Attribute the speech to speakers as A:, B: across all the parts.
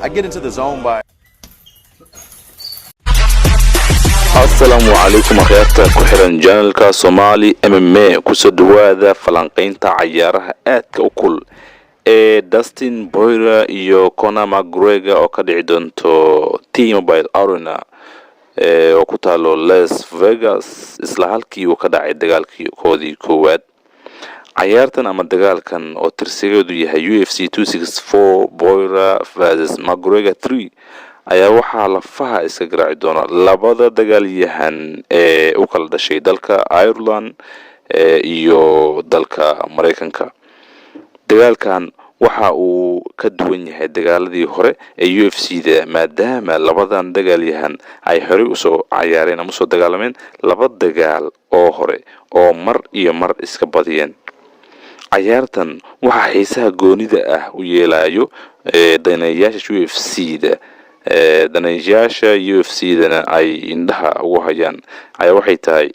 A: I get into the zone by
B: السلام عليكم أخيارتا كحران جانلكا صومالي MMA كسو دوادا فلانقينتا عيارها آدكا وكل داستين بويرا iyo Conor McGregor oo ka dhici doonto T-Mobile Arena oo ku taalo Las Vegas isla halkii uu ka dhacay dagaalkii koodii koowaad ciyaartan ama dagaalkan oo tirsigeedu yahay UFC 264 Boyra vs McGregor 3 ayaa waxaa lafaha iska garaaci doona labada dagaalyahan ee u kala dhashay dalka Ireland iyo dalka Mareykanka. dagaalkan waxa uu ka duwan yahay dagaaladii hore ee UFC-da maadaama labadan dagaalyahan ay hore u soo ciyaareen ama soo dagaalameen laba dagaal oo hore oo mar iyo mar iska badiyeen. ciyaartan waxa xiisaha goonida ah u yeelayo daneeyaasha UFC-da daneeyaasha UFC-dana ay indhaha ugu hayaan ayaa waxay tahay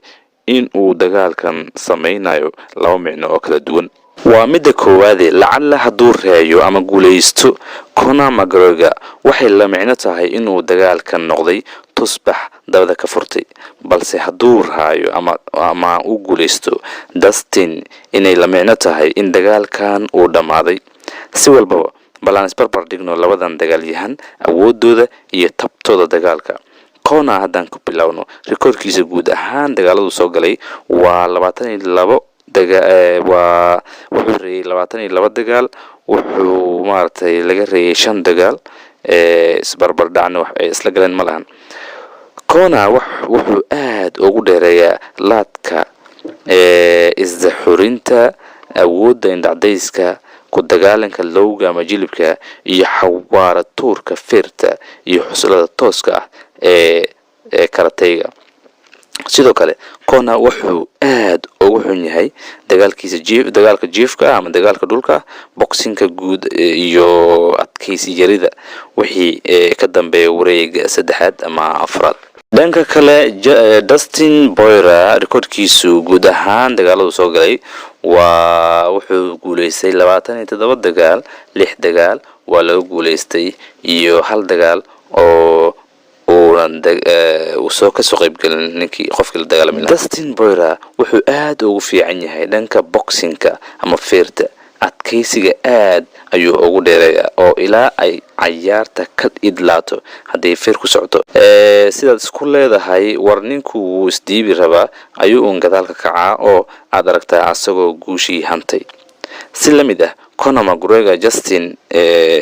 B: in uu dagaalkan sameynayo laba micno oo kala duwan. waa midda koowaad lacalla hadduu reeyo ama guuleysto Conor McGregor waxay la micno tahay inuu dagaalkan noqday tusbax dabada ka furtay, balse hadduu raayo ama uu guuleysto Dustin inay la micno tahay in dagaalkan uu dhamaaday. si walbaba balance barbar dhigno labadan dagaalyahan awoodooda iyo tabtooda dagaalka. Conor haddaan ku bilowno rikoorkiisa guud ahaan dagaaladu soo galay waa 22 wuxuu reeyay 22 dagaal, wuxuu maartay laga reeyay 5 dagaal isbarbar dhacna wax ay isla galeen ma lahan. Conor wuxuu aad ugu dheereeyaa laadka isdaxurinta awoodda indhacdayska ku dagaalanka lowga ama jilibka iyo xawaara tuurka feerta iyo xusulada tooska ah ee karatayga. sidoo kale Conor wuxuu aad ugu xun yahay dagaalka jiifka ama dagaalka dhulka, boxingka guud iyo adkaysi yarida wixii ka dambeeya wareega saddexaad ama afraad. dhanka kale Dustin Boyra rikoorkiisu guud ahaan dagaaladu soo galay wuxuu guuleystay 27 dagaal, 6 dagaal waa laga guuleystay iyo 1 dagaal oo uu soo ka soo qayb galin ninkii qofkii la dagaalamay. Dustin Boyra wuxuu aad ugu fiican yahay dhanka boxingka ama feerta, adkaysiga aad ayuu ugu dheereeyaa oo ilaa ay ciyaarta ka idlaato haddii feer ku socdo sidaad isku leedahay war ninku wuu isdiibi rabaa ayuu gadaalka kacaa oo aad aragtaa asagoo guushii hantay. si la mid ah Conor McGregor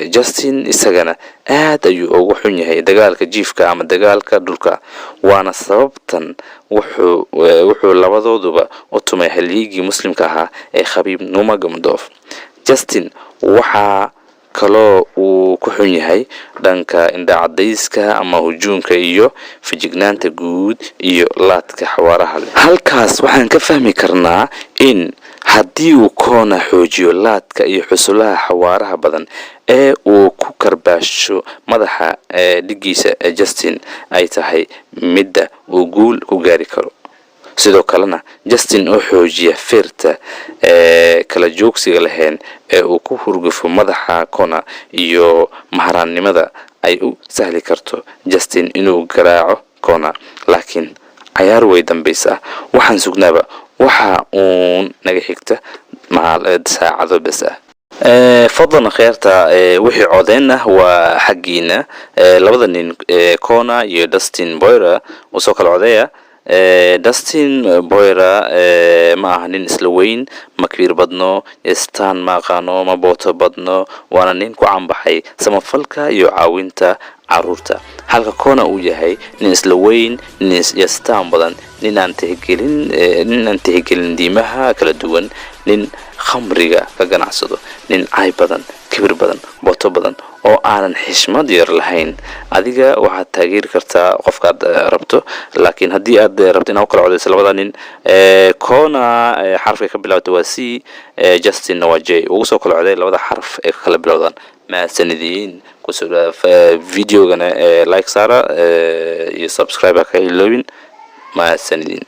B: Justin isagana aad ayuu ugu xun yahay dagaalka jiifka ama dagaalka dhulka, waana sababtan wuxuu labadooduba u tumay halyigii muslimka ahaa ee Khabib Nurmagomedov. Justin waxa kaloo uu ku xun yahay dhanka indhacadayska ama hujuumka iyo fijignaanta guud iyo laadka xawaaraha leh. halkaas waxaan ka fahmi karnaa in haddii uu Conor xoojiyo laadka iyo xusulaha xawaaraha badan ee uu ku karbaasho madaxa dhigiisa Justin ay tahay midda uu guul ku gaari karo. sidoo kalena Justin oo xoojiya feerta kala joogsiga lahayn ee uu ku hurgufo madaxa Conor iyo maharaannimada ay u sahli karto Justin inuu garaaco Conor. laakiin ciyaar way dambaysaa, waxaan sugnaaba waxa uu naga xigta saacado bas ah. fadlan khayrta wixii codeyn ah waa xaqiina labada nin Conor iyo Dustin Boyra oo soo kala codeeya. Dustin Boyra ma aha nin isla weyn, ma kiir badno, istaan ma qaano, ma booto badno, waana nin ku caanbaxay samafalka iyo caawinta caruurta. halka Conor uu yahay nin isla weyn, nin istaan badan, nin aan tixgelin diimaha kala duwan, nin khamriga ka ganacsado, nin caay badan, kibir badan, booto badan oo aanan xishmad yar lahayn. adiga waxaad taageeri kartaa qofkaad rabto, laakiin haddii aad rabto inaad kala codeyso labada nin Conor xarafka ka bilowda waa C, Justin waa J, ugu soo kala coday labada xaraf ee kala bilowdaan. ma sanadiin kusoo videogana like saara iyo subscribe ka iloobin. ma sanadiin.